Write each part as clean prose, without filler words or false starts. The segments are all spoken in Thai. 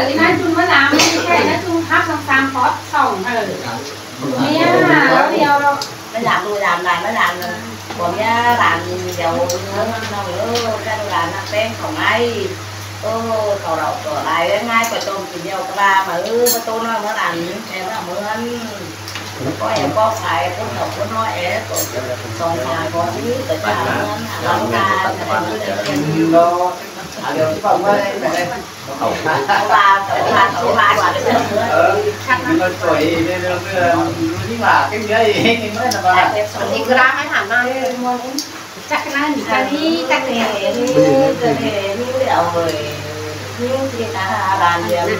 ที่นั่นจุนมะนาวไม่ใช่นะจุนพับสามพอดส่องเนี่ยแล้วเดียวเราไม่làm tôi làm lại mới làm còn nhá làm dầu nữa nó nữa cái làm nó tên còn ai cầu đầu cầu lại ngay phải tôm thì dầu ba mà cái tôi nó mới làm em nó mới có em có phải cũng đầu của nó em còn phải có chứ tự cả nó làm ra nó điều chứ còn mới đây ba quả được nó tuổi nhưng mà cái gì mới là ba thì cứ ra hay hẳn ra chắc cái này chắc đi chắc thì như liệu rồi như thì ta bàn việc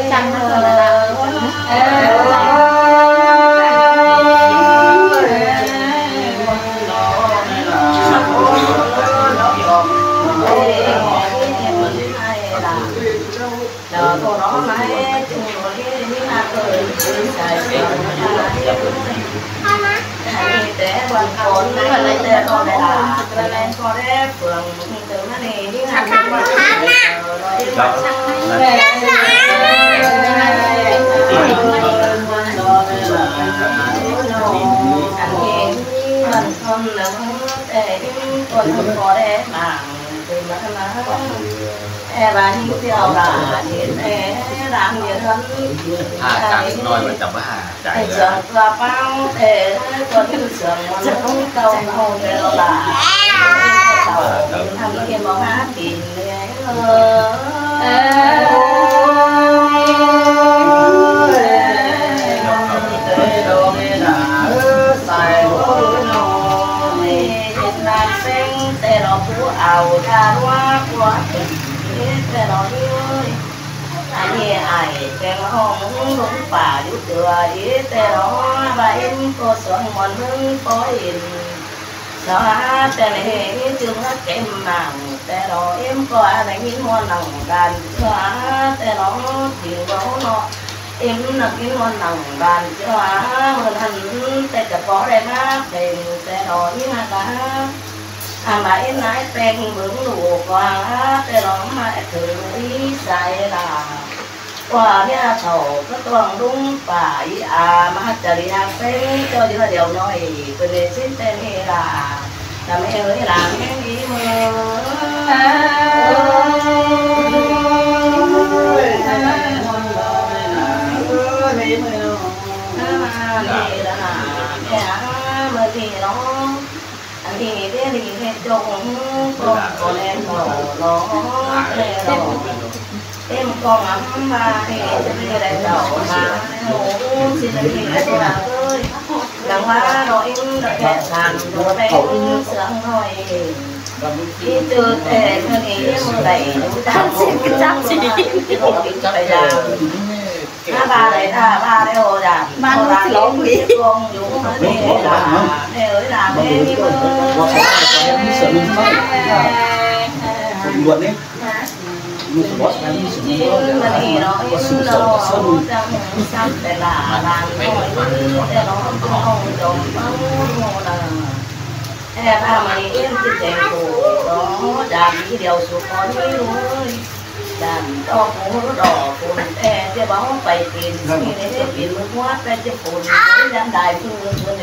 chăn nó là cô nó nói chung rồi những ai cười xài để quan con lấy để con này là lên con đấy phường từ nó này đi ăn rồi con là để con không có để mà từ mà bà như theo là để làm gì hơn chẳng nói mà chẳng phải chẳng là bao để con cứ sướng mà không tàu không đều là thằng kia bảo hát tiền ảo ra hoa quá thế đó ơi ai ai cái hồng đúng bà giúp thừa ý thế đó và em có xuân mòn hương có in đó thế này chương hát kém màng thế đó em có anh những món nòng đàn thế đó chuyện đó nó em là cái món nòng đàn cho hơn hẳn thế cả có đây má để thế đó nhưng mà cả mà em nói tên vững đủ quá thế đó mà thử ý sai là qua nhà thầu có toàn đúng phải mà chờ đi hàng phê cho đi là điều nói từ để xin tên là mẹ ơi làm cái gì mà thì nó thì thế thì hết trông con em nó em con ấm mà thì đây là đầu mà xin thì đây là ơi đằng qua rồi em đã kẹt sàn rồi đây sướng thôi đi từ thế thì em đẩy ta xin cái chắc gì bây giờ ba đây hồ là ba nó lộn biết con dũng ở đây là đây ơi là đây đi buồn đấy mình thì nó xong để là làm thôi để nó không trộn là ba mày em chỉ chạy cổ đó làm cái điều số con đi luôn làm cho phố đỏ phun cho báo bày tiền để cho tiền mới quá cho phun với đám đài phương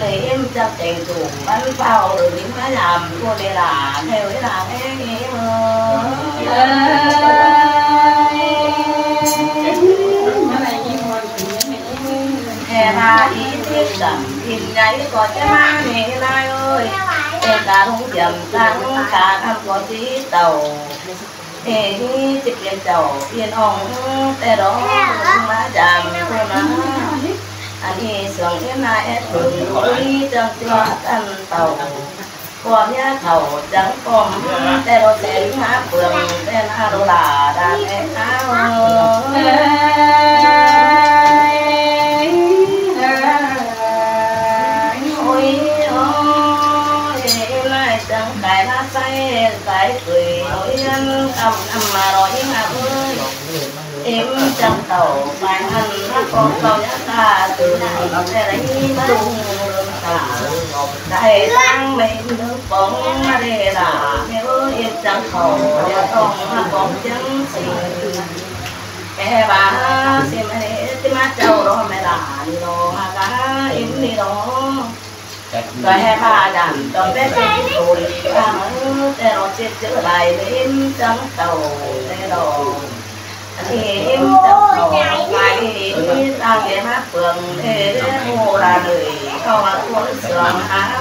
này em cho chạy cổ bắn phao rồi những cái làm cô đây là theo cái là cái gì mà mà ý thiết đậm tìm nháy có cái má mẹ lai ơi em ta không dầm ta không cả năm có tí tàu ê chụp lên tàu yên ong té đó má dầm cô má anh đi xuống em này em đừng đi trong cho ăn tàu qua nhà thầu trắng con té đó sẽ má phường té na đồ là đàn em áo cái lá say cái cười nỗi âm mà nói mà ơi em trong tàu phải hành con tàu nhá ta từ nào sẽ đánh tung ta đại tăng mình nước bóng để là nếu em trong tàu để con chân xì bà xem cái má trâu đó mẹ là đi đó cả em đi đó rồi hai bà đàn đón bé cái rồi ba mới để nó chết trở lại đến trắng tàu để đó thì em trắng tàu lại đi ra cái hát phường để mua là đời không là cuốn sườn áo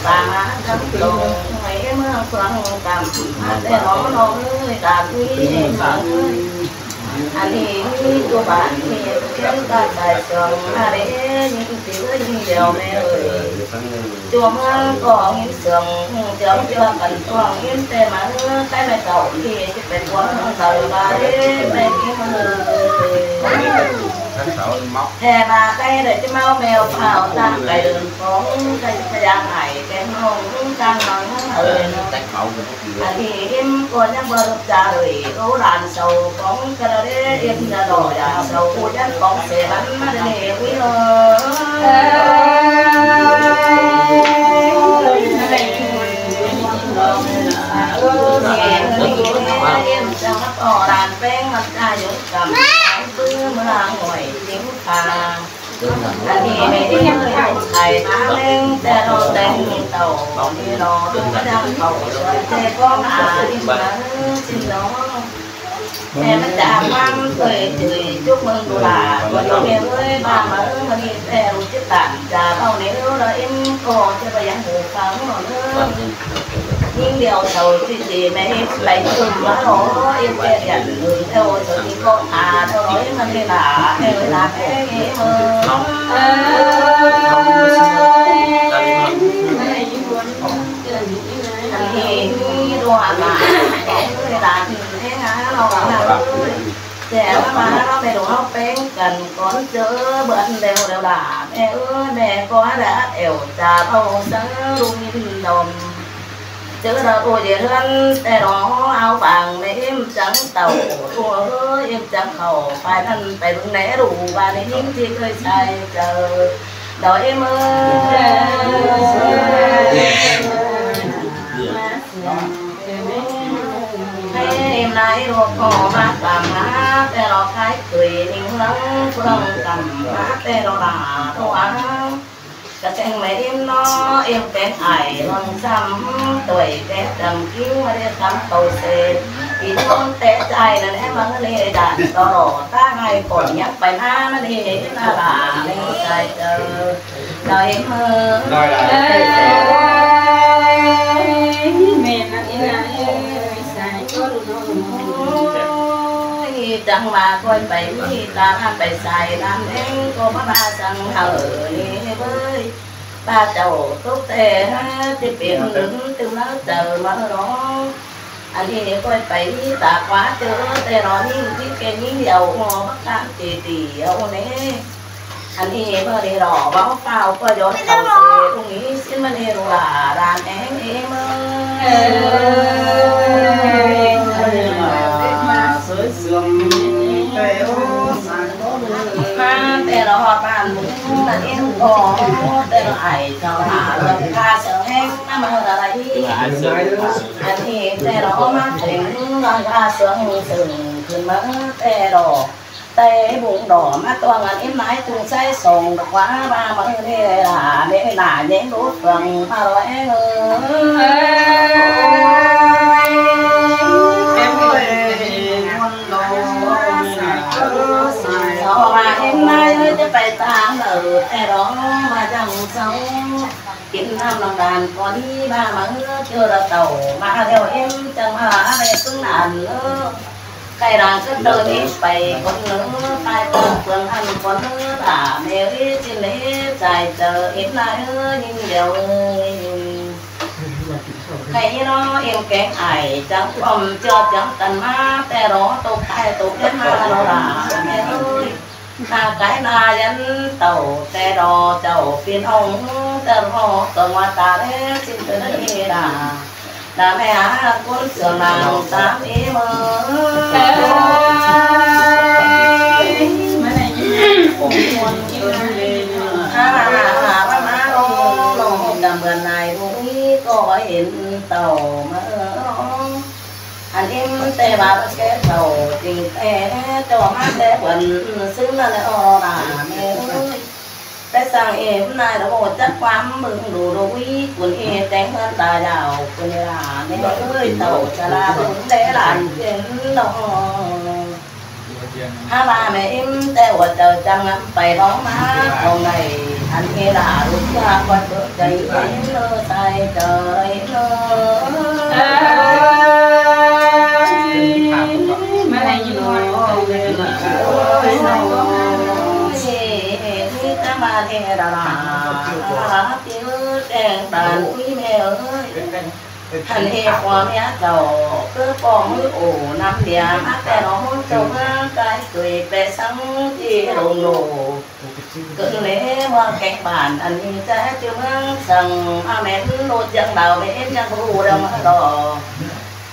bà thấm lùng mấy mưa phượng cầm để nó cảm quý phận anh đi của bạn thì cái ta tài sườn để những tiểu những điều mẹ ơi chùa mưa có những sườn chấm cho cần toàn những tên mà cái mẹ cậu thì cái bên quán đời bà đấy mẹ hè bà cây để cho mau mèo phào ta cây đường phố cây giang hải cây hồng trang nắng hơi nó thì em còn nhắc bờ trà rồi cố đàn sầu bóng cái đó đấy em ra đòi đàn sầu cô chắc bóng xe bắn mà để quý rồi em trong mắt họ đàn ven mặt ta dũng cầm bữa mưa ngồi tiếng phà anh thì mấy đứa thầy má lên xe đồ đèn tàu đi nó đang tàu xe con đi mà xin nó em đã chạm mang cười chửi chúc mừng đủ là còn mẹ ơi bà mà đi xe đủ chiếc tạm trà bao nếu là em có cho bà dáng hồ phẳng nữa nhưng điều đầu thì mẹ em lấy thường quá đó em sẽ nhận người theo rồi thì con theo nói mà đi là theo là cái nghe mơ thì đồ mà người ta thế ngã nó là trẻ mà nó đầy đủ nó bén cần con chớ bận đều là mẹ ơi mẹ có đã ẻo trà thâu sáng luôn đồng chứ đâu tôi về hơn để đó áo vàng để em trắng tàu thua ơi em trắng khẩu phải thân phải đúng né đủ và để những chi cười say chờ đợi em ơi em nay ruột cò má cầm má để đó cái cười những lắng phương cầm má để đó là thua cái sen mấy em nó em cái hải lần xăm tuổi cái đầm kiếm mà đi xăm tàu xe thì con té chạy là em vẫn đi đàn đỏ ta ngày còn nhắc bài na nó đi là lên chạy chờ đời em ơi mẹ nó đi là xài con chẳng mà coi bảy ta làm bảy xài làm em có ba sang hở đi với ba chầu tốt tệ tiếp biển đứng từ nó chờ mà nó anh đi coi bảy ta quá chứ tệ nó đi cái những dầu bắt tam tỷ ông này anh đi mà đi đỏ báo phao coi gió tàu xe không nghĩ xin mà đi là đàn em ơi sươngแต่เราบ้านมึงนั่นเองก็แต่เราไอ้เจ้าหาเราพาเสือแห้งน้ำมันอะไรอันนี้แต่เรามาถึงเราพาเสือแห้งสึ่งขึ้นมาแต่เราแต่บุงดอกมาตัวงานเอ็มไม้ตึงใช้ส่งดอกว่าบ้ามาเนี่ยล่ะเนี่ยหน้าแย้งรู้ฟังมาร้อยเงิmà em nay ơi chứ phải tang ởแต่đó mà chẳng sống kiếm năm lòng đàn có đi ba mà chưa là tàu mà theo em chẳng hả về tương nạn nữa cái đàn cứ đợi đi phải con nữa phải con phương hành con nữa là nếu đi trên đấy dài chờ em lại ơi nhưng điều cái nó em cái ai chẳng phòng cho chẳng tận máแต่đó tục ai tục đến mà nó là mẹ ơi ta cái na dân tàuแต่đó tàu phiên ôngแต่họ tàu ngoài ta đấy xin tới đây là mẹ con sườn nàng tám em ơi เห็นเต่ามาอันเอ็มแต่ว่าแกเต่าจริงแต่เจ้ามาแต่วันซึ่งนั่นแหละน่ะแม่แต่สั่งเอ็มนายระบบจัดความมึงดูดูวิคุณเอแต่งเงินตายาวคุณหลานแม่เอ้ยเต่าชราบุญแต่หลานเห็นน้องถ้ามาแม่เอ็มแต่ว่าเจ้าจังไปร้องมาเอาไงอันเฮลาลูกยาว่าเจอใจเอ็นเลอใจใจเลอไม่ได้ยินว่าที่จะมาเทระลาที่แดงตาลุยแม่เอ้ยทันเฮความเนี้ยเจ้าเพื่อปองมือโอ้น้ำเดียมาแต่น้องเจ้ามาไกลสวยไปสังที่ลงโลเกิดเล่ว่าแกงบ้านอันนี้จะจะเมืองสั่งอาแม่โลดยังดาวไม่เอ็นยังรู้ดำมาดอ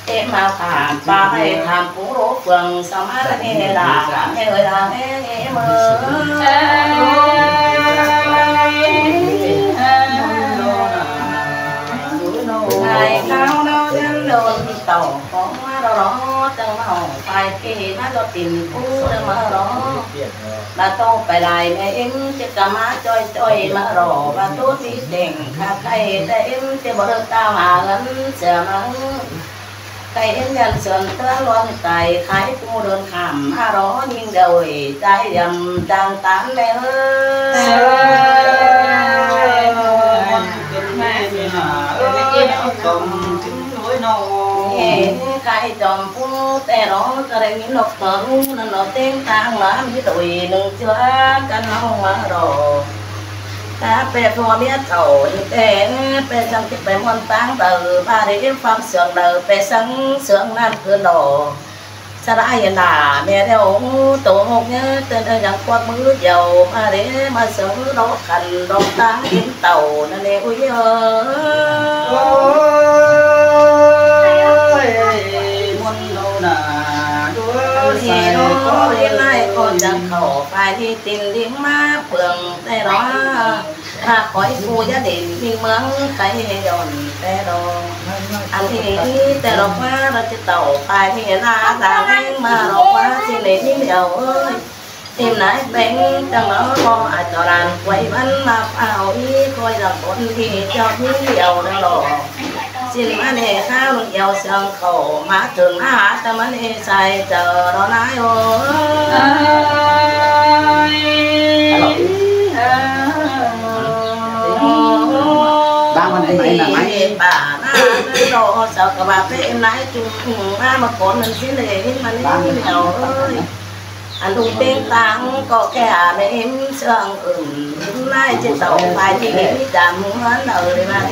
เอ็มมาผ่านปลาให้ทำผู้รู้เฟืองสมาร์ทเฮลาเฮลาเฮเมอไอ้ข้าวเราจะโดนต่อของมาเราล้อจังมาห่อไปที่มาเราติ่มผู้จะมาล้อมาโตไปลายแม่เอ็มจะกมาจ้อยมารอมาตัวที่เด่งข้าใครแต่เอ็มจะบอกตามหาเงินเสียมั้งใครเอ็มยันส่วนเตื้อล้วนไก่ขายผู้เดินขามมาล้อยิงเดยใจดำจังตามแม่เอ้ใครจอมผู้แต่ร้องก็ได้ยินนกตัวรู้นั่นเราเต้นทางหลานที่ตัวหนึ่งเชื่อกันน้องมารอถ้าเป็นพ่อเมียเก่าแต่เป็นจังที่เป็นวันตั้งเติบาได้ฟังเสียงเดิมเป็นสังเสียงนั่นคือหล่อสลายหน้าแม่เดียวตัวหกเนี้ยเต้นอย่างกวาดมือเดียวมาเด้มาเสือรอขันรอตั้งกินเต่านั่นเองอุ้ยมันโน่าที่โน่ที่ไล่ก็จะเข้าไปที่ตินดิ้งมาเปลืองแต่ร้อนถ้าคอยกูจะเด่นมีเมืองใครย้อนแต่ดองอันที่แต่เราว่าเราจะเต่าไปที่ลาตาแห้งมาเราว่าที่ไหนที่เดียวเอ้ยทีมไหนเป็นจังเราพออาจจะรันไว้มันมาเอาอีคอยดับคนที่เจ้าที่เดียวนั่นหรอสิ่งมันเห่ข้าวเดียวเสียงเขามาถึงหาแต่มันเห่ใส่เจอเราไหนโอ้บ้านมันไหนน่ะไหมป่าหน้าโดเสากระบะเป็นไหนจุ่มมามาขนนั่นสิเลยมันนี่เดียวเอ้ยอันลุงเต้งตังก็แค่ในเอ็มเสื่องอื่นไล่จะเต่าไปที่นี่จำเหมือนเลยมาเ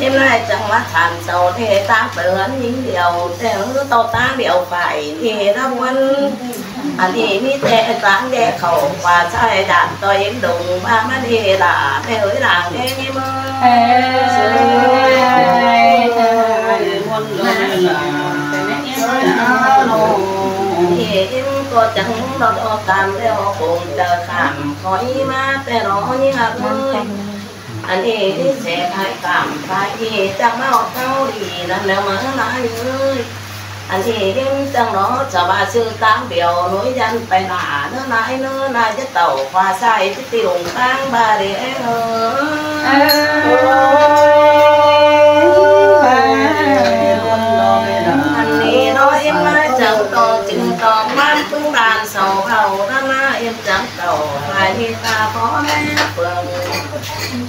อ็มไล่จังหวัดฐานเสาเทตั้งเตือนยิ่งเดียวแต่โตตั้งเดียวฝ่ายที่รับวันอันนี้มีแต่ตั้งแดกเขาป่าใช่ด่านตัวเอ็มดุงมาไม่ดีล่ะไม่เอ้ยหลังเอ็มมือวันเลยล่ะเอ็มก็จังรอดตามแล้วคงจะข้ามคอยมาแต่รอยิ่งเลยอันนี้ที่เสียหายกรรมไปที่จังมาเท่าดีนั่นแล้วมาหลายเลยอันนี้เอ็มจังรอจะมาซื้อตั้งเดียวน้อยยันไปหนาเนื้อนายจะเต่าฟ้าใสที่ตีลงตั้งบาเดียวอันนี้น้อยเอ็มมาจังต่อจึงต่อมันพึ่งบานเสาเผาด้านหน้าเอ็มจังเต่าไปที่ตาพ่อแม่เฟือง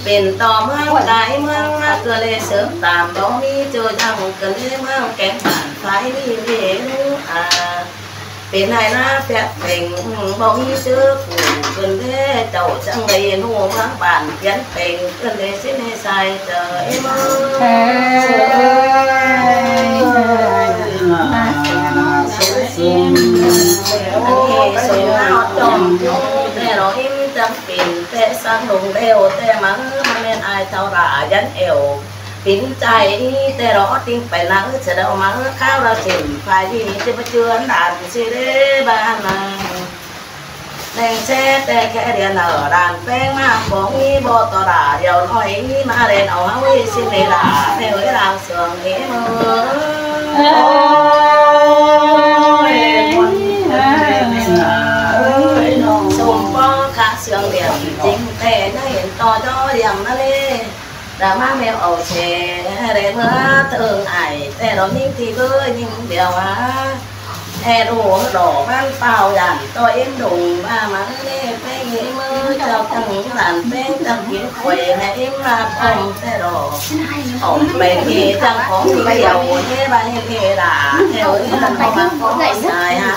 เป็นต่อเมืองใดเมืองมาเกิดเลยเสริมตามบ่มีเจอจังเกิดเลยเมืองแก่งผ่านไฟนี่เห็นเป็นนายหน้าแฝดเป่งบ่มีเจอผู้เกิดเลยเจ้าจังเลยหนูเมืองบ้านเขียนเป่งเกิดเลยสิ้นให้ใส่เจอเอ็มสวยงามจอมแต่เราเอ็มจำเป็นแต่สังลงเร็วแต่มันเป็นอายเท่าไรยันเอวปิ่นใจแต่เราติ้งไปนั่งเสด็จมาข้าวเราเฉ่งไฟที่จะมาเชื่อด่านสิเรบ้าน แดงแช่แต่แค่เรียนด่านแป้งมาของนี้บ่ต่อด่าเดี๋ยวหน่อยนี้มาเรียนเอาเฮาสิเวลาแม่เอ้ยลาวเสืองเอ๋มืสมปองขาเสืองเดียวจริงแต่ได้เห็นต่อจออย่างนั้นเลยแต่มาแมวเอาแช่เรียนเมื่อถึงไอแต่เรายิ่งที่เบอร์ยิ่งเดียวฮะแอดูดอกบ้านเปล่าอย่างตัวเอ็มดุงมามันเล่ไปยิ้มมือเจ้าจังหลานเป็นจังกินข่อยให้เอ็มมาพอมแต่ดอกออกไปที่จังของที่เดียวเท่ใบเทดาเท่ที่จังของมาของสายหา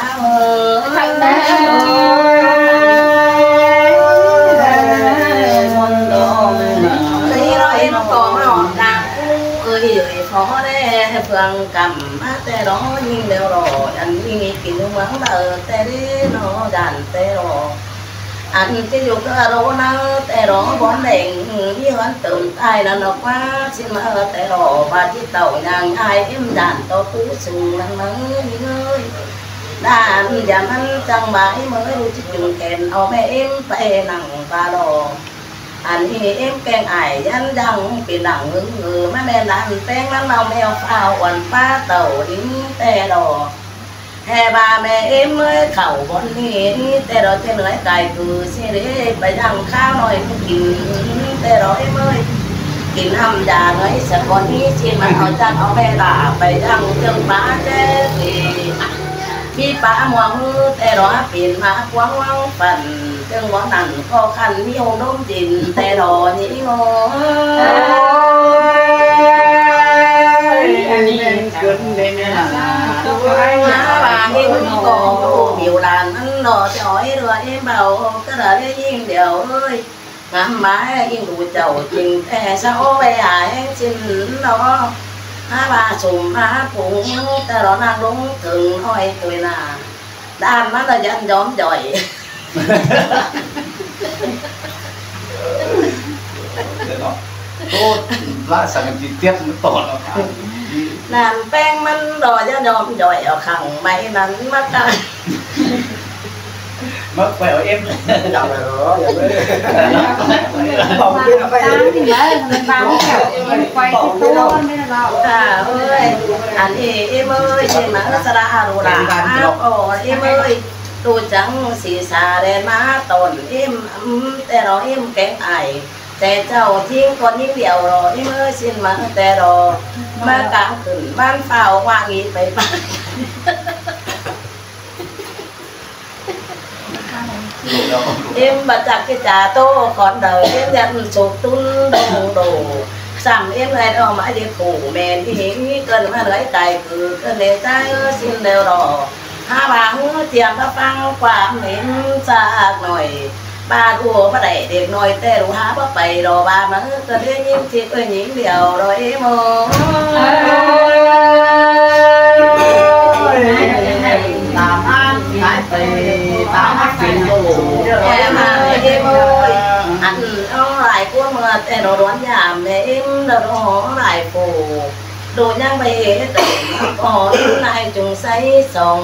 นี่เราเอ็มก็มาออกดังพอได้เพื่อนกำมาแต่รอยิ่งเดียวรออันนี้กินหวังเดินแต่ได้รอดันแต่รออันที่อยู่ก็รอนะแต่รอบอนเด่งยี่ห้อตื่นตายแล้วนกว่าชิมาแต่รอบาที่เต่ายังไอเอ็มดันตัวผู้สูงนั่งนั่งเลยด้านอย่ามันจังใบเมื่อรู้จิตจุงแขนเอาแม่เอ็มไปนั่งปลาดออันนี้เอ็มแกงไอยันดังปีหนังมือแม่แม่ดันแป้งนั้นเราแมวเฝ้าวันป้าเต่าดิ้งแต่ดอแห่บาแม่เอ็มเมื่อเข่าบนนี้แต่เราจะเหนื่อยใจคือสิเรไปยังข้าวหน่อยกินแต่เราเอ็มเมื่อกินทำยาหน่อยสักวันนี้ชิมมันเอาจังเอาแม่ลาไปยังเจ้าป้าเจ้พี่ป้ามัวมือแต่รอเปลี่ยนมาคว้างวังฝันจึงว่านั่นก็คันมีโฮมน้มจินแต่รอนี่งออันนี้เกินเลยเนี่ยนะว่านี่มันก็บิวลานนั่นรอจะอ้อยเรือเอ็มเบาก็ได้ยิ่งเดียวเอ้ยงามไม้ยิ่งดูเจ้าจริงแต่เช้าไปหายชินเนาะบาสุ่มผงแต่เรานั่งลงถึงห้อยตัวหน้าด้านมันเรายันย้อมจ่อยโอ้ละสังกิเตี้ยมันต่อแล้วนานแป้งมันรอยันย้อมจ่อยเอาขังไม่นั้นมากันมาแปลเอ็มจับเลยเหรออย่าเลยบอกไม่ได้ไปถึงแล้วมันบางแถวไปที่โต๊ะไม่ได้เราเอ้ยอันนี้เอ็มเอ้ยใช่ไหมสระอารุราโอ้เอ็มเอ้ยดูจังสีสาเรนมาตนเอ็มแต่เราเอ็มแกงไอแต่เจ้าทิ้งคนยิ่งเดียวรอเอ็มเอ้ยชินมาแต่รอมากลางขึ้นบ้านเฝ้าว่างี้ไปไปเอ็มบัดจักกิจาโตก่อนเดินเอ็มยันสุกตุ้นดูซ้ำเอ็มเลยเอามาดีขู่แมนที่นี้เกินมาเลยใจคือเกินเลยใจสิ้นเดียวรอหาบางเตรียมมาฟังความเห็นจากหน่อยบ้านอัวมาได้เด็กหน่อยแต่รู้หาว่าไปรอบ้านมันก็ได้ยิ้มที่เป็นหญิงเดียวรอเอ็มตามอันหายไปตามอันเป็นโลแม่มาเอ็มอันเอาหลายพวกเมื่อแต่เราร้อนยามแม่เอ็มเราร้องหลายปูดูยังไปแต่พอนายจงใส่ส่ง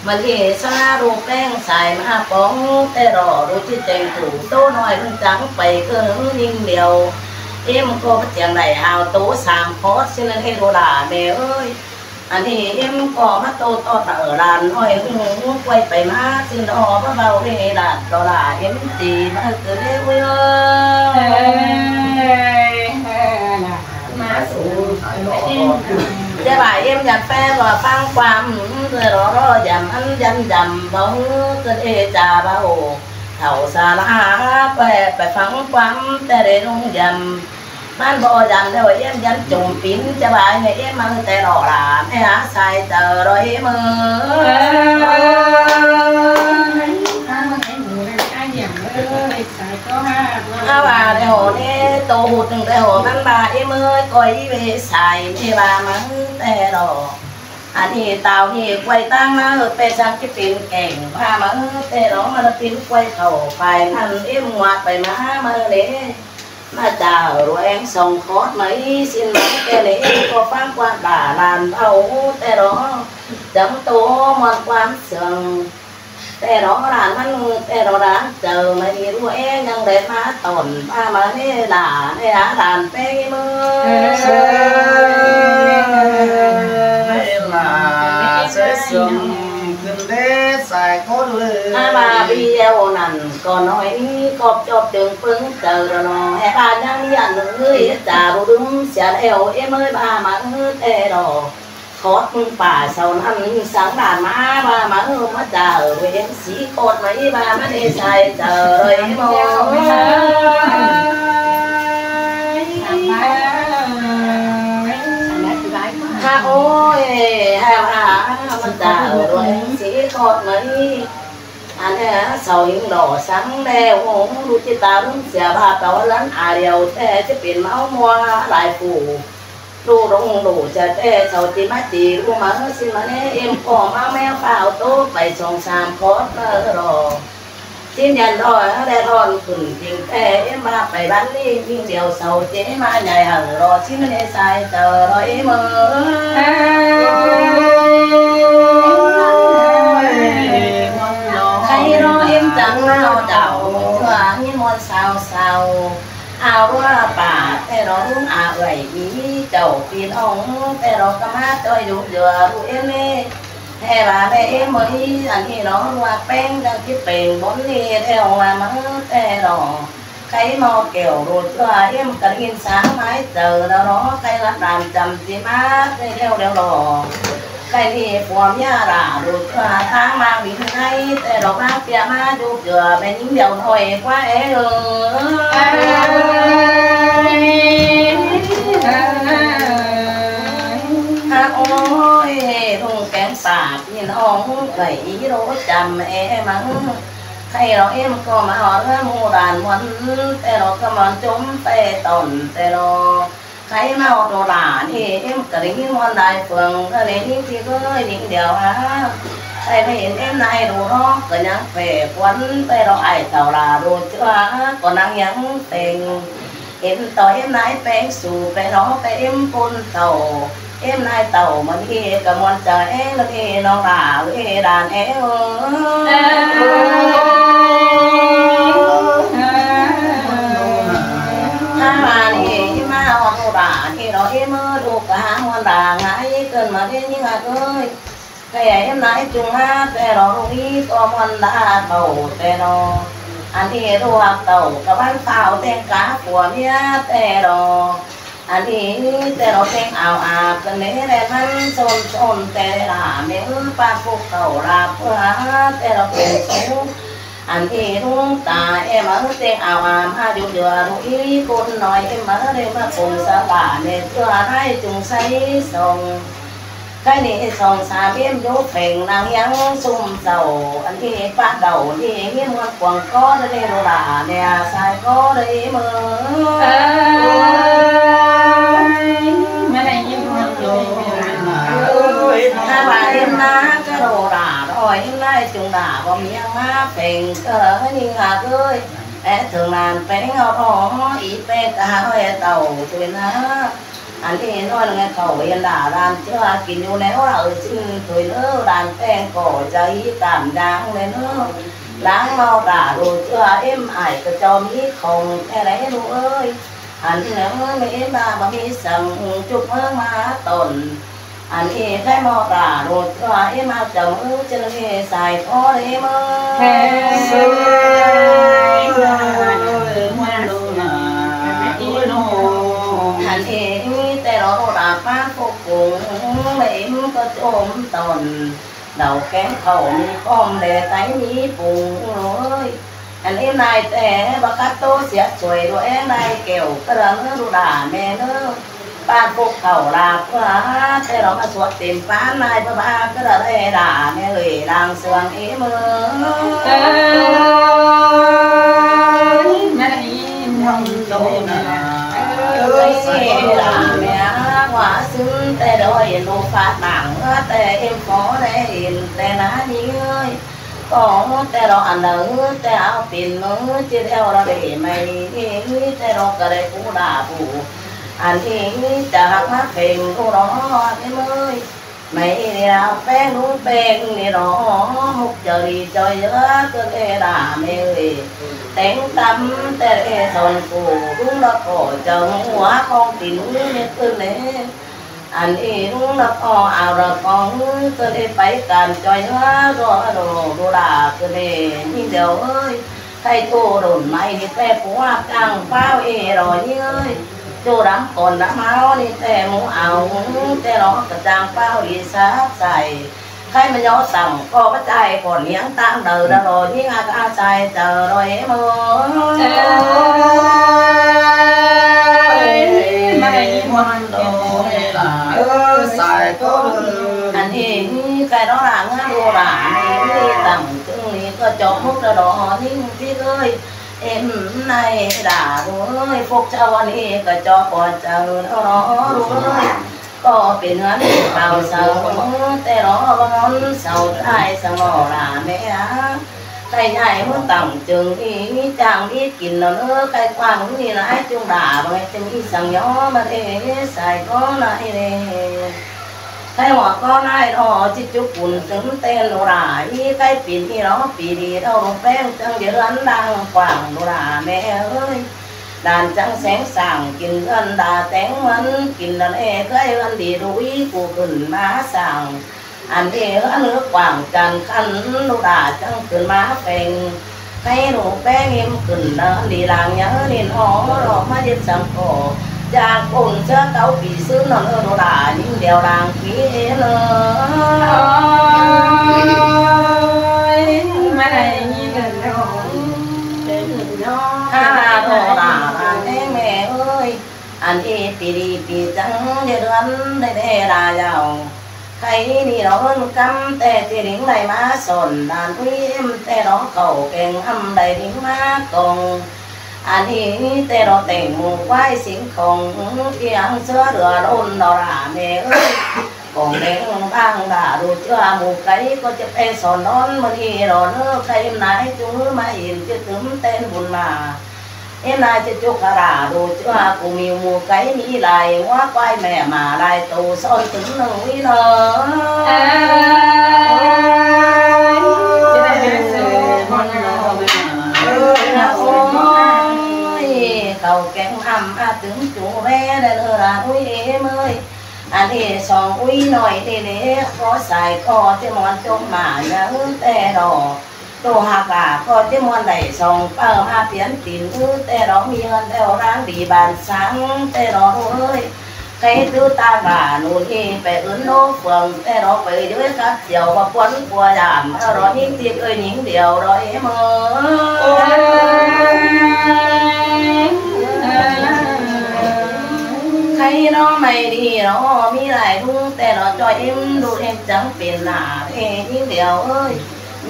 มันเอซาลูแป้งใส่มาป้องแต่รอดูที่เต็งถูกโตน้อยมันจังไปเกินยิ่งเดียวเอ็มก็เจียงไหนเอาโต3 พอดเช่นให้โดดาแม่เอ้ยอันนี้เอ็มก็มาโตต่อตะลานน้อยหูไว้ไปมาสินดอเบาเรดาดอลาเอ็มตีมาเกิดเร็วมาสูจะบ่ายเอ็มอยากแฟนว่าฟังความเลยรอยำอันยันยำเบาเกิดจ่าเบาเท่าสาราไปฟังความแต่ได้ลงยำบ้านบ่ยำแล้วเอ็มยันจุ่มปิ้นจะบ่ายในเอ็มมันแต่รอหลานให้หาใส่เตอรอยมือว่าในหัวนี่โตหุ่นในหัวมันบาเอ็มเอ้ยก้อยไปใส่ที่บามันแต่รออันนี้เต่านี่ไว้ตั้งมาไปสังกิปินแก่งพามันแต่รอมันปิ้นไว้เข่าไปนั่นเอ็มหวาดไปมาเลยมาจ่ารวยส่งคอดไหมสิ้นไหมแกเลยก็ฟังความด่าลานเอาแต่รอจังโตมันความเสื่อม แต่รอร้านมันแต่รอร้านเจอไม่รู้เองยังเด็ดมาตอนพามาเนี่ยด่าเนี่ยร้านเป้มือล่ะเสียซึมขึ้นเด้ใส่คนเลยมาเบี้ยวนั่นก็น้อยกอบจบจึงปึ้งเจอรอแอบานยังยันเฮ้ยจ่าบุดึงเสียเอวเอ้เมื่อมาแต่รอขอดป่าเสานั้นสังด่านมาเจอเวียนสีโคตรไม่มาได้ใส่เจอเลยมองha ôi haมันเจอเวียนสีโคตรไม่อันนี้เสาหิ้งดอกสังแดงหงดูจิตารุ่งเสียบาเก่าล้านอาเดียวแต่จะเป็นเมามัวหลายผู้ดูรงดูจะแต่เสาจีมาจีรู้มาสิมาเนี่ยเอ็มพ่อมาแม่เฝ้าโต๊ะไปส่ง3คอร์สรอชิ้นยันรอได้รอนขึ้นจริงแต่เอ็มมาไปบ้านนี้วิ่งเดียวเสาเจ๊มาใหญ่หังรอชิ้นนี้ใส่เจอรอยมือใครรอเอ็มจังเล่าเจ้าว่านี่มนต์สาวเอาว่าป่าแต่เรารุ่งอาเอ่ยมีเจ้าปีนองแต่เราก็มาตัวอยู่เดือรู้เอ็มนี่แห่บาแม่เอ็มเมื่ออันนี้เราว่าแป้งดังที่เป็นบนนี้แต่ว่ามันแต่เราใครมอเกี่ยวรู้ว่าเอ็มกระดิ่งสามไม้เจอแล้วเนาะใครรับตามจำจีมาได้เร็วรอใครที่ฟอมยาลาดูว่าทางมาวิ่งให้แต่เราบ้าเปียมาดูเดือเป็นยิ่งเดียวหน่อยกว่าโอ้ยทุ่งแกงป่าพี่น้องไก่รู้จำมังใครเราเอ็มก็มาหอเรื่องมูดานวันแต่เราก็มันจมแต่ตนแต่เราใครมาเอาตัวหลานที่เอ็มกระดิ่งวันได้เฟืองกระดิ่งที่ก็ดิ่งเดียวใครไม่เห็นเอ็มนายดูร้องก็ยังเปรย์วันแต่เราไอเต่าลาดูเชื่อก็นั่งยังเต็งเอ็มต่อเอ็มนายแป้งสู่ไปร้องไปเอ็มปนเต่าเอ็มนายเต่ามันที่กำมันจะเอ็มที่น้องลาเวดานถ้ามานี่มาเอาตัวด่าที่เราเอ็มดูกะมันด่าไงเกินมาที่นี่ไงเอ้ยใครเอ็มนายจุงฮะแต่เราตรงนี้ก็มันด่าเต่าแต่เราอันที่รู้ว่าเต่ากับบ้านเต่าแต่งกาผัวเมียแต่เราอันนี้แต่เราแต่งเอาอาบกันไม่ได้มันชนแต่ละเมื่อป้าพวกเต่าลาเพื่อแต่เราเป็นสูงอันที่รุ่งตาเอ็มมาแต่งเอาอาบมาอยู่เดือดอีคนหน่อยเอ็มมาเรียกมาคงสบายเนี่ยเพื่อให้จุงใส่ส่งใครนี่ส่งสาเบี้ยมยุบเพ่งนางยังซุ่มเต่าอันที่ป้าเต่าที่เงี้ยมันกวางก็ได้รู้ด่าเนี่ยใส่ก็ได้มือไม่ได้ยินมันอยู่ถ้าว่าเอ็มนะก็โดด่าดอยเอ็มได้จุงด่าบ่มียังมาเพ่งก็นี่งาเอ้ยแต่ถึงนานเป็นเอาท้องอีเป็นกะหอยเต่าตัวนะอันที่นอนไงเขาเห็นด่าร้านเชื่อกินอยู่แล้วซึ่งถอยเนื้อร้านแป้งก่อใจกามยางเลยเนื้อล้างเมาด่าดูเชื่อเอ็มไอ้กระจอมนี้คงแค่ไหนลูกเอ้ยอันที่แล้วไม่เอ็มมาบ่มีสั่งจุกเมื่อมาตนอันที่ได้เมาด่าดูเชื่อเอ็มมาจับมือจะเลยใส่พอเลยมั้อันที่แต่เราด่าป้าพวกกูไม่เอ็มก็จมตนđầu kén khẩu mi con để tay mi bùng rồi anh em này té bà cắt tô xẹt xuôi rồi em này kiểu cái đó nó đả mẹ nó ba phục khẩu là quá thế đó mà suốt tìm phán này ba cái đó đây đả mẹ người đang sườn em quả xứng tê đôi lô phát nặng tê em có đây tê ná nhí ơi có tê đó ăn đỡ tê áo pin mơ chứ theo đó để mày tê đó cả đây cũng đã phụ anh thì chả hắc mắt phèn cô đó em ơi mày đào bé nú bên này đó một giờ đi chơi nhớ cơ thể đà mê tiếng tâm tê son phù đúng là cổ chồng hóa con tín nên cứ lấy anh đi đúng là có ảo rồi con cơ thể phải cần chơi nhớ đồ đà cơ thể như điều ơi thay tô đồn mày đi té phú càng bao rồi như ơi chỗ đám còn đám áo đi té mũ áo té đó cả trang bao đi sát dài khai mà nhớ rằng có bắt trai còn miếng tam đời ra rồi nhưng ai trai chờ rồi em ơi mày ngoan đồ là xài có anh đi cái đó là đồ là đi tầm chừng đi có chọn mút ra đó nhưng biết ơi em này đã rồi phục cho anh đi cái cho còn chờ đó rồi có biển hắn vào sầu té đó bón sầu ai sầu ngò là mẹ tay nhảy muốn tầm trường đi chàng biết kín nó nữa cái quang đi lại chung đà mà chân đi sằng gió mà để xài có lại nè cái hoa con ai đó chỉ chụp bùn sớm tên đồ đà đi cái biển đi đó bị đi đâu phèn chân giờ hắn đang quảng đồ đà mẹ ơi đàn trắng sáng sàng kín gần đà tén mấn kín đàn cái gần đi đuổi của gần má sàng anh đi ở nước quảng tràn khăn đồ đà trắng gần má phèn cái đồ bé em gần đi làng nhớ nên họ rồi má đi sang cổ cha cồn cha tao bị sướng nó đồ đà những điều làng quý ơi má này như gần đâu đồ đà mẹ ơi anh đi trắng để đoán để là giàu thấy đi đó hơn cắm tè thì đỉnh này má sồn đàn quý em tè đó cầu kèn âm đầy đỉnh má còn anh đi tè đó tèn mù quay xỉn không khi ăn sữa rửa đôn đó là mẹ ơi còn đèn băng đã đồ chưa một cái có chụp em sồn đón mà đi đó nữa cái em nãy chúng mà hiện chưa túm tên buồn mà em này cho chúc cả đồ chưa cùng nhiều một cái nghĩ lại quá quay mẹ mà lại tù son tính núi nó cầu kẹn âm tướng chủ bé đây là núi em ơi anh đi son úi nói đi để có xài có chứ món chung mà nhớ tè đồ đồ hà cả có chứ món đầy sòng bao hà tiến tín tè đó mi hơn theo đang đi bàn sáng tè đó ơi cái thứ ta cả nụ đi về ứng nô phường tè đó về dưới các chiều và quấn của giảm đó những tiệc ơi những điều đó em ơi cái đó mày đi nó mi lại đúng tè đó cho em đủ em chẳng phiền là thế những điều ơi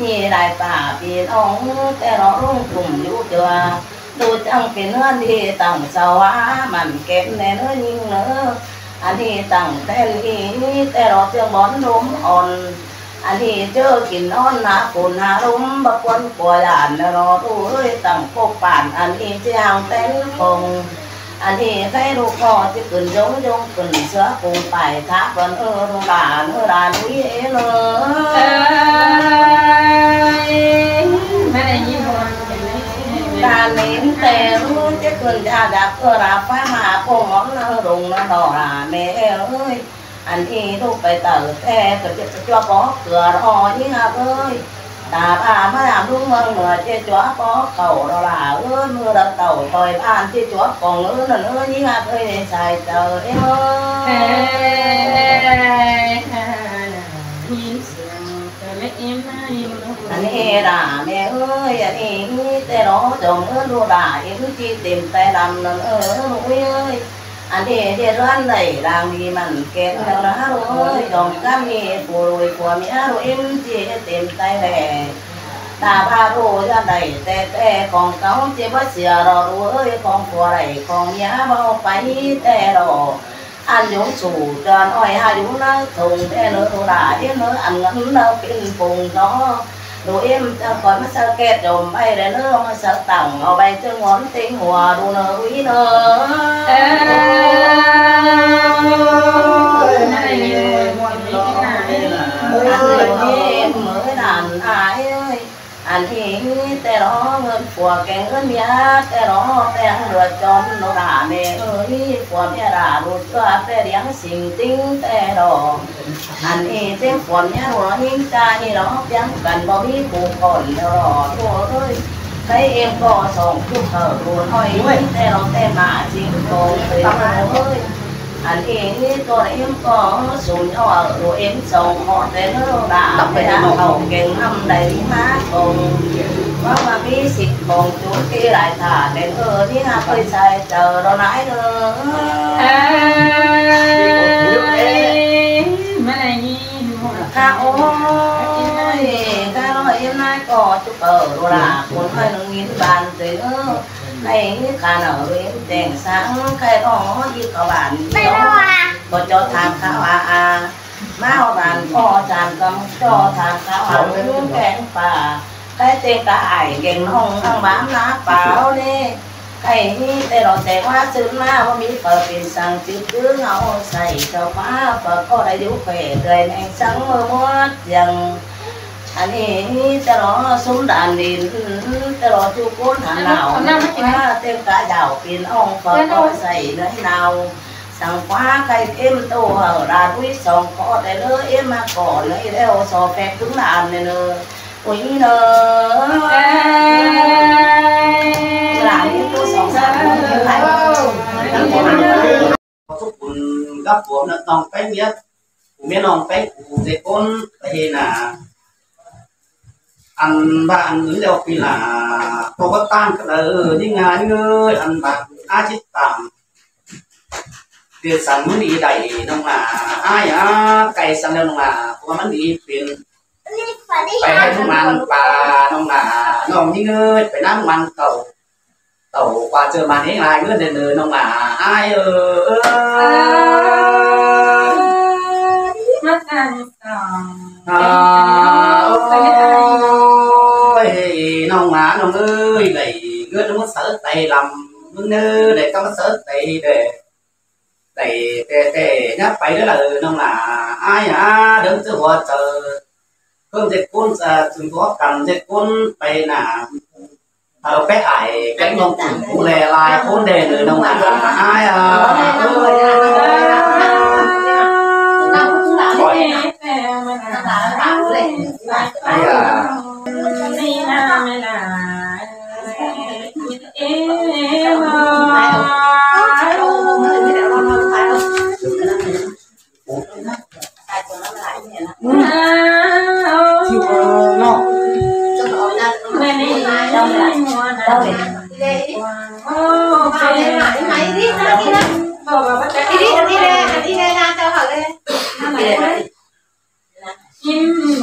nhì lại bà vì ông tè đó đúng cùng vũ chưa đủ chẳng phiền hơn đi tầng sâu á mặn kém này nữa nhưng nữa anh đi tầng tên đi tè đó chương bón đúng ổn anh đi chơi kín on là phun hà đúng bậc quân của đàn nó đủ ơi tầng phục bản anh đi trang tên cùng anh đi thấy đồ cò chứ cần giống cần sữa cùng phải tháp vẫn đồ đàn núi ấy nữa đàn nến tè luôn chứ cần ra đạp là phá mà cô món rùng đỏ là mẹ ơi anh đi đồ phải tờ tè cho có cửa đỏ như ơi ta bà mới làm đúng mừng mà chơi chó có cầu đó là mưa đợt tàu thôi ban chơi chó còn nữa như ngạc ơi để xài chờ em anh nghe đà mẹ ơi anh nghe tay đó chồng đồ đà em chi tìm tay làm nữa mũi ơi anh đi đoán này làm gì mình kẹt đâu đó rồi chồng cam đi phù mía rồi em chỉ tìm tay về ta ba đồ ra đầy tè còn cáo chỉ bắt xìa rồi ơi con phù này còn mía bao phải tè đồ anh dũng sủ cho nói hai dũng nó thùng tè nữa đồ đà chứ nữa anh ngắm đâu kinh phùng đó đồ em còn nó sao kẹt dùm bay để nữa mà sao tỏng ở bay chân ngón tiếng hòa đồ nữa quý nữa แต่รอเงินผัวแกงเงินเมียแต่รอแต่งเดือดจนโนราแม่ผัวเมียราดูดก็แต่เลี้ยงสิ่งติ้งแต่รออันนี้เต็มผัวเมียหัวหิ้งตานี่รอเพียงกันบ่มีผู้คนรอตัวเอ้ยใครเองก็ส่งทุกเธอรู้ห้อยแต่รอแต่มาจริงโตเลยเอ้ยอันเองนี่ตัวเอ็มก็สูงเอาตัวเอ็มส่งหอแต่เนื้อด่าไปทางเขาเก่งทำได้มาคงว่ามามีสิทธิ์ของจุดที่หลายถาแต่ที่น่าเคยใช้เจอเราไหนเด้อมาไหนนี่ข้าโอ้ยข้าเราเอ็มนายก็จุกเราละคนให้หนึ่งยินบานเตือในข้าหน่อยแต่งสังใครร้องยิ่งกว่าบ้านก็จะทำข้าวมาเอาบ้านก็จานกำก็ทำข้าวแกงป่าใครเต็งกะไอเก่งห้องทั้งบ้านน้าเปล่าเนี่ยใครนี่แต่เราแต่ว่าซื้อมาว่ามีเปิดเป็นสั่งจืดจื้อเอาใส่เจ้าฟ้าเปิดก็ได้ยุเปิดเลยในสังมือมดยังอันนี้จะรอซุ้มด่านดินจะรอจุกุนหันหนาวเต็มกะยาวปีนอ่องเปิดก็ใส่เนื้อหนาวสั่งฟ้าใครเอ็มตัวราดุยสองก็แต่เลือเอ็มมาก่อนเลยแล้วสอบแฝงถึงด่านเนี่ยเนออุ้ยเนอหลานนี่ตัวสองสามคนอยู่ไหนทุกคนกับผมน้องแป้งเนี้ยผมแม่น้องแป้งผมเด็กคนไปน่ะอันบ้านหรือเดียวปีหน้าตัวก็ตั้งกันที่งานเงินอันบ้านอาชีพต่ำเดือดสั่งมันดีใดน้องหน้าไก่สั่งแล้วน้องหน้าเพราะว่ามันดีเป็นไปให้ทุกงานปลาน้องหน้าน้องนี่เงินไปนั่งมันเต่ากว่าเจอมาเองลายเงินเดินน้องหน้ามาสั่งต่อน้องหมาน้องเอ้ยnày người nó sợ tay lầm nơ để có sợ tay để nhắc phải đó làน้องหมาai đứng từ hoa chờ không thể cuốn chúng có cầm thể cuốnไปน่ะbé ải cái nông cụ lè lại cuốn đề nữaน้องหมาai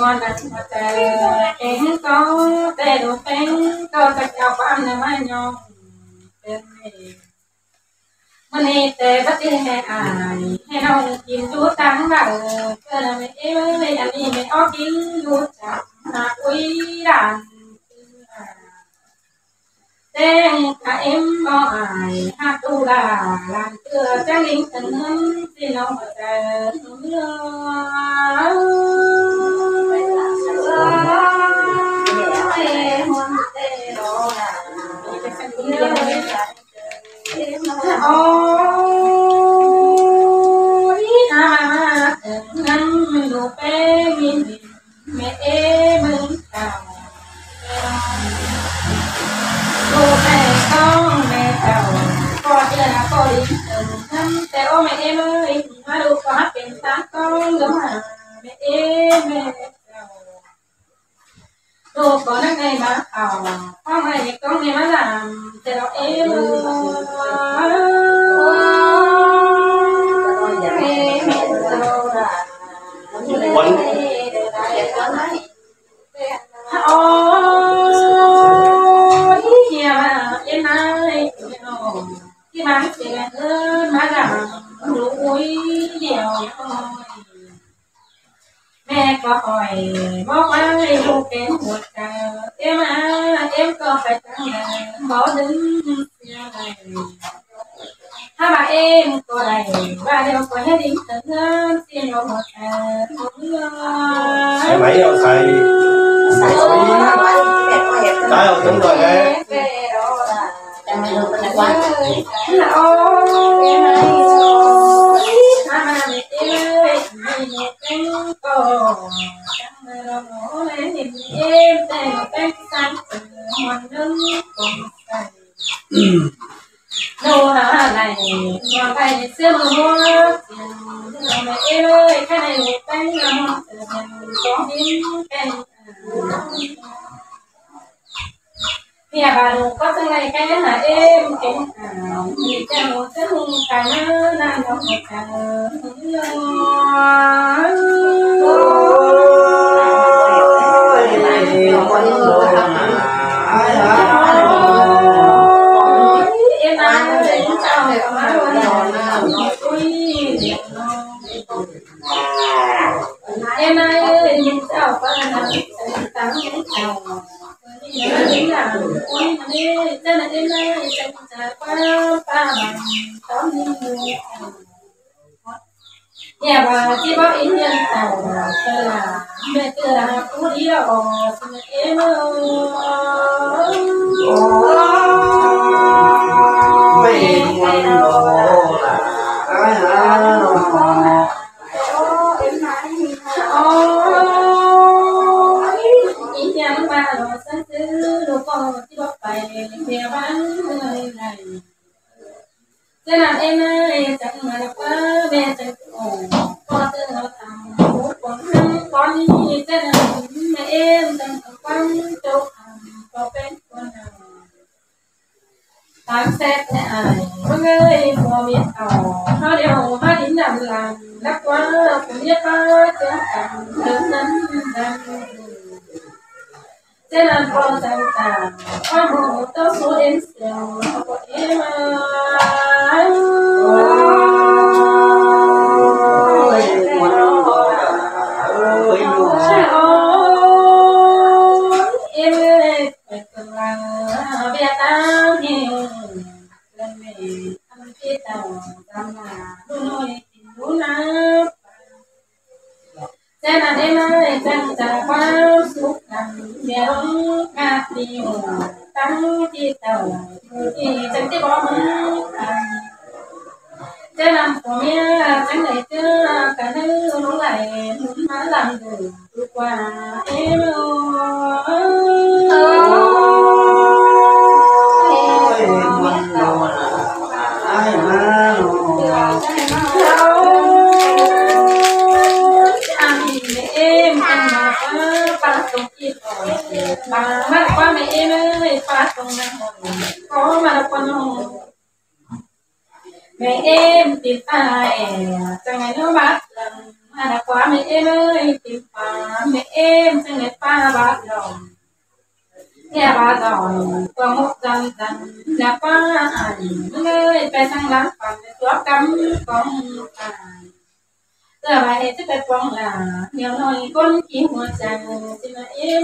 ngon là em có tê đồ bánh có các cháu ăn là mai nhau mình đi tê bắt đi hè hè nông chìm chúa trắng vào cơ là mẹ em lấy ăn đi mẹ ó kín chúa chặt mà quý đàn tên cả em có ai hát tu là làm cửa trang linh thần hân xin ông ở trời mẹ em chào con mẹ chào con chưa là con đi năm tèo mẹ em ơi mà đủ có hátเป็นsáng con giống à mẹ em chào đủ có năng ngày mà con này con này mà làm tèo em em ơi cái bán tiền hơn má rằng núi nhiều mẹ có hỏi bố ai lúc em một cả em có phải tăng là bỏ đứng này hai bà em có này ba đều có hết đính tận hơn xin một mấy đâu thầy Cái ở trong đời đấy. Chẳng may được cái quan. Nô hà này mà phải xưa mưa mưa mẹ em ơi cái này một cái là có những cái nhà bà đồ có cái này cái là em cái thì cha một cái hùng cái nó làm nó một cái em ơi mình sao có là tám cái chào chính là ôi này tên là em ơi tên là qua ba bằng tóm những nhà bà chỉ có ý nhân tàu là mẹ cứ là cũng đi đâu em ơi về nguồn đồ là ai hả ý nhà bà nó sáng thứ đồ con chỉ có phải nhà bán người này thế là em ơi chẳng mà được quá mẹ chẳng ổn con tên nó thằng bố con đi thế là mẹ em chẳng quan châu thằng có bên con nào tám xét thế ai mọi người mua miếng tàu nó đều nó đến làm đắt quá cũng biết có chẳng cần lớn lắm thế là con chẳng tàn con một tao số em xèo của em ơi em ơi phải cần là biết tao nhiều lần này ăn cái tàu tao là nuôi nuôi nắp thế là em ơi chẳng trả qua suốt năm béo cà tiêu tăng chi tàu thì chẳng chỉ có mấy thế làm của mẹ chẳng để chưa cả nữ nó lại muốn má làm được qua em bà mắt qua mẹ em ơi phát trong có mà con mẹ em tìm phải chẳng ngày nó bắt lần mà qua mẹ em ơi tìm phải mẹ em chẳng ngày pha bắt lòng nghe bà rồi có một dần là qua ảnh ơi phải sang lắm còn chúa cắm con giờ bài rất là quan là nhiều nơi con chỉ một chàng xin mà em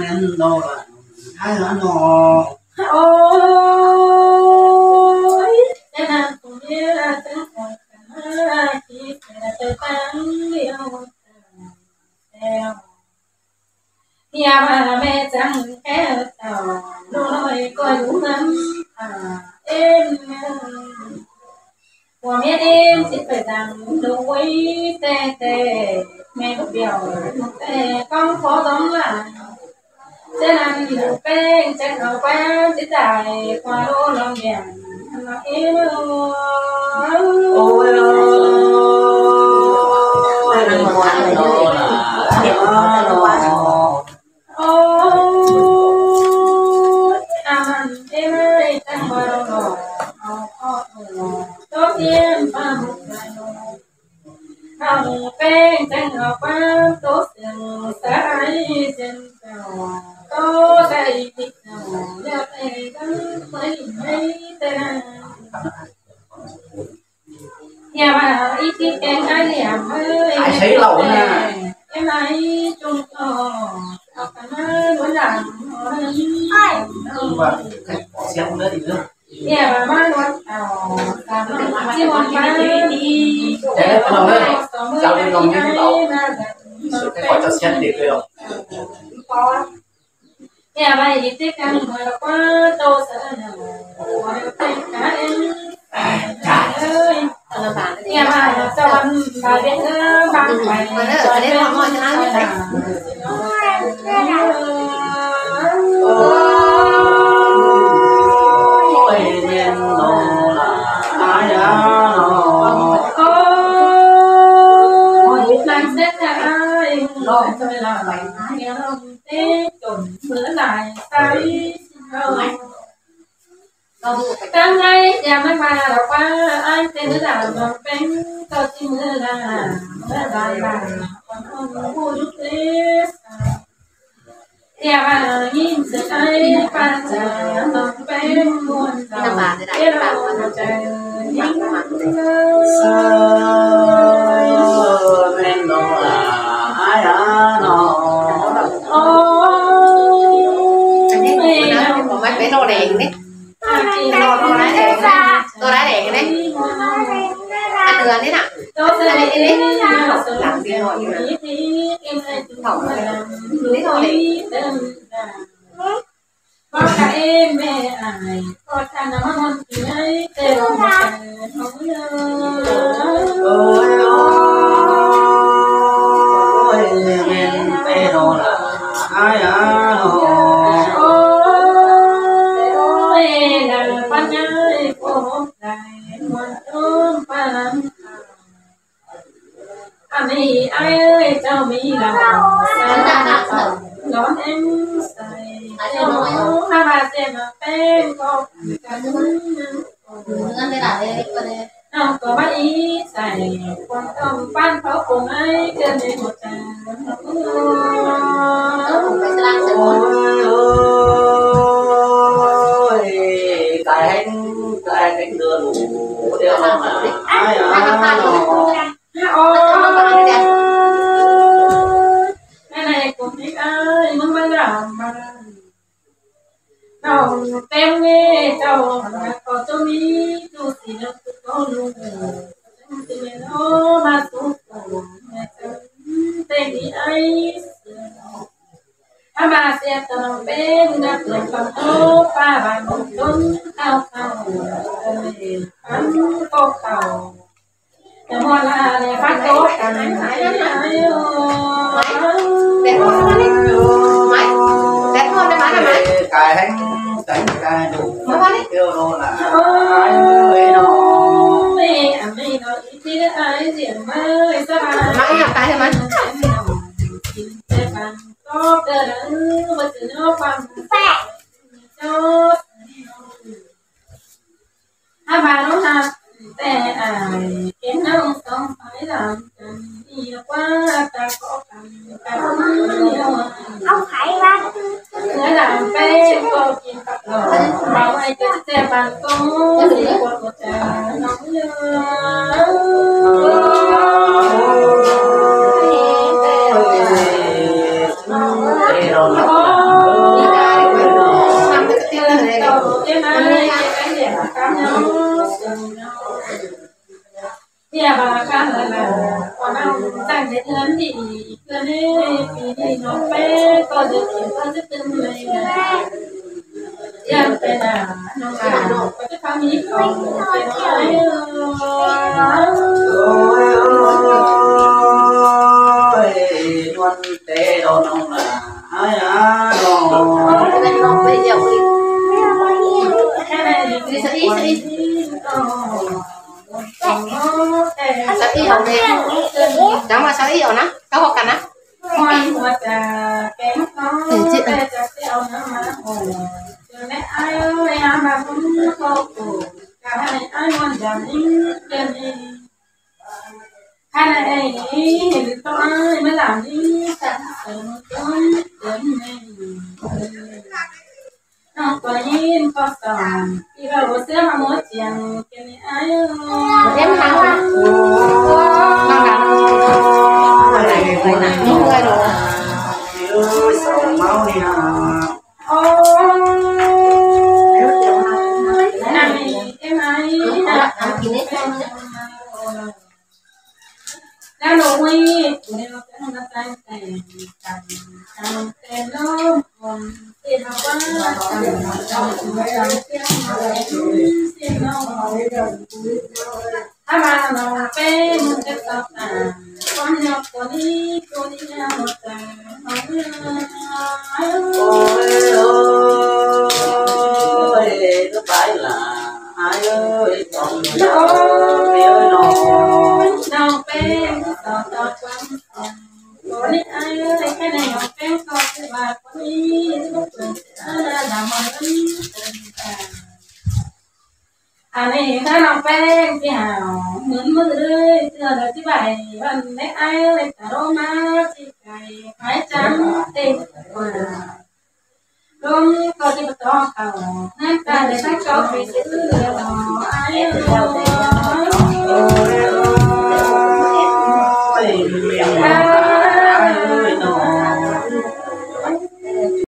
em đâu là ai là nó ôi em làm cùng nhớ chẳng còn cả chỉ là trời tăng yêu theo nhà bà mẹ chẳng kéo tàu đôi coi đúng lắm em của mẹ em chỉ phải rằng đúng quý tê tê mẹ lúc biểu một tê con khó giống là thế là đủ bên chắc nó quá chỉ dài qua đô lòng đèn mà em ôi Đừng có ăn đồ em ơi tăng bao đồ tốt tiên ba một ngày hồng bên tăng ngọc quá tốt sừng sải trên cầu tốt đây thịt nào đeo tay đắng mấy tên nhà bà ít tí em ai làm ơi ai thấy lẩu nè em ấy chung học cả nó muốn làm và xem nữa thì nữa nhà bà má luôn chỉ một cái đi thế còn đấy sao đi còn những tàu แต่ก่อนจะเสียเด็กเลยหรอพอเนี่ยไปดิติกันหัวว่าโตซะนะหัวเป็นกันจ้าเอ้ยเนี่ยมาจะวันบาเด้อบางไปจะได้ฮอดชนะได้โอ้ยเรียนโนล่ะอายาโอ้ยมันเสร็จแล้วรอจะเวลาไปเนี่ยเราเต้จนมือหลายใส่เราตั้งใจอย่าไม่มาหรอกว่าไอ้เป็นหรือเปล่ามันเป็นก็จริงหรือเปล่าเมื่อไรบ้างคนพูดเรื่องอย่ามายิ้มเสียใจป้าจ๋าต้องเป็นมวลเราเดี๋ยวเราจะยิ้มเสือแม่นล่ะอายาโนโอ้อันนี้นะผมไม่เป็นโนแดงนี่ตัวร้ายแดงนี่อันเดือนนี่น่ะอันนี้หลังเดียวอยู่นะเท่าไหร่นี่เท่าไหร่บอกกับแม่อายก็ทำน้ำมันกินให้เต็มหัวใจของเราโอ้ยแม่นไปโนล่ะอายาโนปัญญาโอ้ได้มันต้องปัญอันนี้ไอ้เจ้ามีเราสัญญาร้อนเอ็มใส่เจ้าถ้าบาดเจ็บเป็นก็กันเงินได้หลายก็ได้น้องก็มาอีใส่ความต้องปั้นเขาคงให้เกินในหัวใจผมไปสร้างเสร็จหมดcái đưa đủ đều là ai à cái này cũng thích ai muốn bắt đầu mà đầu tem nghe đầu có cho mi tu sĩ nó có luôn thì nó mà tu tên đi ai bà sẽ tao bên đặt lên phòng ô ba bà một tuần tao ăn cô tàu để mua là để phát tốt cả mấy phải đấy đẹp không đấy mấy đẹp không đấy má này mấy cài hành cài đủ mấy kêu đồ là ai người nó mày nó đi ai diện mới sao mấy làm cái thôi mấy có cơ đỡ mà từ nó bằng cho hai bà nó haแต่เห็นน้องต้องไปหลังกันดีกว่าแต่ก็กันเอาไข่บ้างเนื้อหนังเป็นก็กินกับเราเราไอ้เจ้าเจ้าบ้านก็ดีกว่าจะน้องเยเนี่ยบางครั้งนะพอเราตั้งใจเงินดีเพื่อนให้ปีนี้น้องเป้ก็จะกินก็จะตึงเลยนะยังเป็นน้องก็จะทำนี้ก่อนเป็นอะไรวันเตะโดนน้องละอายาโดน น้องไปเดี๋ยวแค่ไหนดีสิsao ý hậu nè chẳng mà sao ý hậu ná có học cả ná ngoan của trà kém có để trà xeo nó mà hồ cho nên ai ơi ai mà cũng có cổ cả hai ai ngoan giảm đi chân đi hai này thì có ai mới làm đi sẵn sớm tới đến này nó có nhìn có sòng khi vào bữa xưa mà muốn chàng cái này ai ơi em thắng à mang cả này nè những người đồ yêu sầu máu đi à này em ai nào đồ nguy nếu nó sẽ không đặt tay ถ้ามาเราเป็นจะตอบตาความยากตัวนี้ยากหมดใจโอ้ยก็ไปล่ะอ้ายเอ้ยต้องยอมเดี๋ยวน้องน้องเป็นต่อความตัวนี้อ้ายเอ้ยแค่ไหนน้องเป็นก็คือว่าคนนี้ทุกคนดำมันเป็นอันนี้ถ้าน้องแป้งที่หาวเหมือนมือเลยเจอเลยที่ใบวันได้ไอ้เลยแต่โรมาที่ไก่หายจังเต็มกว่าลมก็ที่ประตูเขานั่นการได้ทั้งชอบไปซื้อต่อไอ้เรา